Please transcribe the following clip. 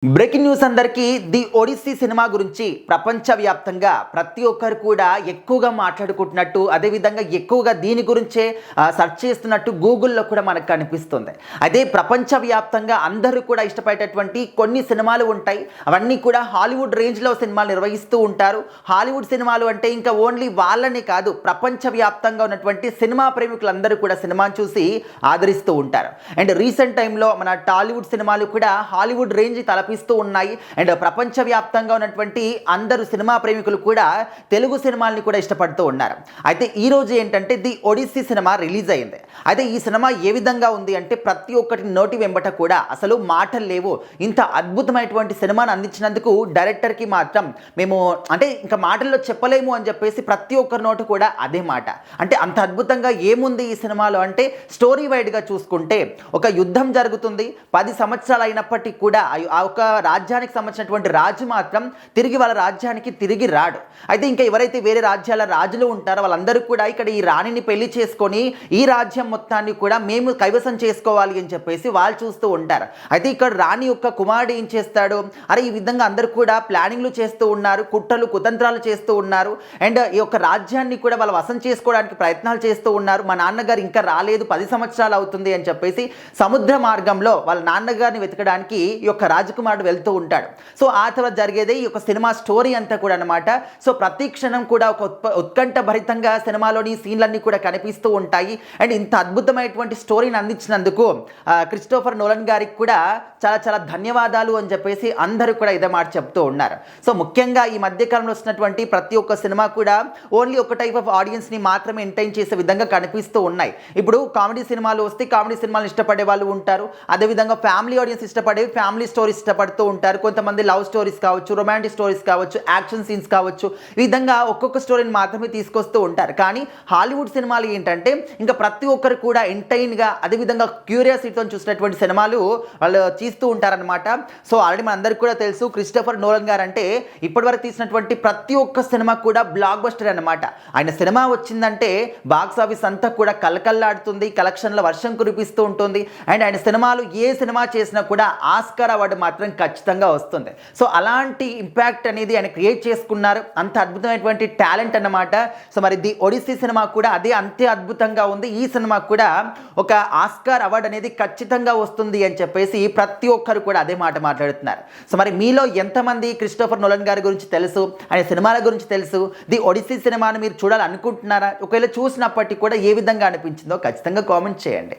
Breaking news అందరికీ the Odissi cinema గురించి ప్రపంచవ్యాప్తంగా ప్రతి ఒక్కరు కూడా ఎక్కువగా మాట్లాడుకుంటున్నట్టు, అదేవిధంగా ఎక్కువగా దీని గురించే సెర్చ్ చేస్తున్నట్టు గూగుల్లో కూడా మనకు కనిపిస్తుంది. అదే ప్రపంచవ్యాప్తంగా అందరూ కూడా ఇష్టపడేటటువంటి కొన్ని సినిమాలు ఉంటాయి. అవన్నీ కూడా హాలీవుడ్ రేంజ్లో సినిమాలు నిర్వహిస్తూ ఉంటారు. హాలీవుడ్ సినిమాలు అంటే ఇంకా ఓన్లీ వాళ్ళని కాదు, ప్రపంచవ్యాప్తంగా ఉన్నటువంటి సినిమా ప్రేమికులందరూ కూడా సినిమాను చూసి ఆదరిస్తూ ఉంటారు. అండ్ రీసెంట్ టైంలో మన టాలీవుడ్ సినిమాలు కూడా హాలీవుడ్ రేంజ్ తలపిస్తూ ఉన్నాయి. అండ్ ప్రపంచవ్యాప్తంగా ఉన్నటువంటి అందరూ సినిమా ప్రేమికులు కూడా తెలుగు సినిమాల్ని కూడా ఇష్టపడుతూ ఉన్నారు. అయితే ఈ రోజు ఏంటంటే ది ఒడిస్సీ సినిమా రిలీజ్ అయింది. అయితే ఈ సినిమా ఏ విధంగా ఉంది అంటే ప్రతి ఒక్కటి నోటి వెంబట కూడా అసలు మాటలు లేవు. ఇంత అద్భుతమైనటువంటి సినిమాను అందించినందుకు డైరెక్టర్కి మాత్రం మేము అంటే ఇంకా మాటల్లో చెప్పలేము అని చెప్పేసి ప్రతి ఒక్కరి నోటు కూడా అదే మాట. అంటే అంత అద్భుతంగా ఏముంది ఈ సినిమాలో అంటే స్టోరీ వైడ్గా చూసుకుంటే ఒక యుద్ధం జరుగుతుంది. 10 సంవత్సరాలు అయినప్పటికీ కూడా ఆ ఒక రాజ్యానికి సంబంధించినటువంటి రాజు మాత్రం తిరిగి వాళ్ళ రాజ్యానికి తిరిగి రాడు. అయితే ఇంకా ఎవరైతే వేరే రాజ్యాల రాజులు ఉంటారో వాళ్ళందరూ కూడా ఇక్కడ ఈ రాణిని పెళ్లి చేసుకొని ఈ రాజ్యం మొత్తాన్ని కూడా మేము కైవసం చేసుకోవాలి అని చెప్పేసి వాళ్ళు చూస్తూ ఉంటారు. అయితే ఇక్కడ రాణి యొక్క కుమారుడు ఏం చేస్తాడు, అరే ఈ విధంగా అందరూ కూడా ప్లానింగ్లు చేస్తూ ఉన్నారు, కుట్రలు కుతంత్రాలు చేస్తూ ఉన్నారు. అండ్ ఈ యొక్క రాజ్యాన్ని కూడా వాళ్ళు వశం చేసుకోవడానికి ప్రయత్నాలు చేస్తూ ఉన్నారు. మా నాన్నగారు ఇంకా రాలేదు, 10 సంవత్సరాలు అవుతుంది అని చెప్పేసి సముద్ర మార్గంలో వాళ్ళ నాన్నగారిని వెతకడానికి ఈ యొక్క రాజకుమారుడు వెళ్తూ ఉంటాడు. సో ఆ తర్వాత జరిగేదే ఈ యొక్క సినిమా స్టోరీ అంతా కూడా అనమాట. సో ప్రతి క్షణం కూడా ఒక ఉత్కంఠ భరితంగా సినిమాలోని సీన్లన్నీ కూడా కనిపిస్తూ ఉంటాయి. అండ్ ఇంత అద్భుతమైనటువంటి స్టోరీని అందించినందుకు క్రిస్టోఫర్ నోలన్ గారికి కూడా చాలా చాలా ధన్యవాదాలు అని చెప్పేసి అందరూ కూడా ఇదే మాట చెప్తూ ఉన్నారు. సో ముఖ్యంగా ఈ మధ్యకాలంలో వచ్చినటువంటి ప్రతి ఒక్క సినిమా కూడా ఓన్లీ ఒక టైప్ ఆఫ్ ఆడియన్స్ని మాత్రమే ఎంటర్టైన్ చేసే విధంగా కనిపిస్తూ ఉన్నాయి. ఇప్పుడు కామెడీ సినిమాలు వస్తే కామెడీ సినిమాలు ఇష్టపడే వాళ్ళు ఉంటారు. అదేవిధంగా ఫ్యామిలీ ఆడియన్స్ ఇష్టపడే ఫ్యామిలీ స్టోరీస్ ఇష్టపడుతూ ఉంటారు. కొంతమంది లవ్ స్టోరీస్ కావచ్చు, రొమాంటిక్ స్టోరీస్ కావచ్చు, యాక్షన్ సీన్స్ కావచ్చు, ఈ విధంగా ఒక్కొక్క స్టోరీని మాత్రమే తీసుకొస్తూ ఉంటారు. కానీ హాలీవుడ్ సినిమాలు ఏంటంటే ఇంకా ప్రతి ఒక్కరు కూడా ఎంటైన్గా అదేవిధంగా క్యూరియాసిటీతో చూసినటువంటి సినిమాలు వాళ్ళు తీస్తూ ఉంటారనమాట. సో ఆల్రెడీ మనందరికీ కూడా తెలుసు క్రిస్టోఫర్ నోలన్ గారు అంటే ఇప్పటివరకు తీసినటువంటి ప్రతి ఒక్క సినిమా కూడా బ్లాక్ బస్టర్ అనమాట. ఆయన సినిమా వచ్చిందంటే బాక్స్ ఆఫీస్ అంతా కూడా కలకల్లాడుతుంది, కలెక్షన్ల వర్షం కురిపిస్తూ ఉంటుంది. అండ్ ఆయన సినిమాలు ఏ సినిమా చేసినా కూడా ఆస్కార్ అవార్డు మాత్రం ఖచ్చితంగా వస్తుంది. సో అలాంటి ఇంపాక్ట్ అనేది ఆయన క్రియేట్ చేసుకున్నారు. అంత అద్భుతమైనటువంటి టాలెంట్ అన్నమాట. సో మరి ది ఒడిస్సీ సినిమా కూడా అదే అంతే అద్భుతంగా ఉంది. ఈ సినిమా కూడా ఒక ఆస్కార్ అవార్డు అనేది ఖచ్చితంగా వస్తుంది అని చెప్పేసి ప్రతి ఒక్కరు కూడా అదే మాట మాట్లాడుతున్నారు. సో మరి మీలో ఎంతమంది క్రిస్టోఫర్ నోలన్ గారి గురించి తెలుసు, ఆయన సినిమాల గురించి తెలుసు, ది ఒడిస్సీ సినిమాను మీరు చూడాలనుకుంటున్నారా? ఒకవేళ చూసినప్పటికీ కూడా ఏ విధంగా అనిపించిందో ఖచ్చితంగా కామెంట్ చేయండి.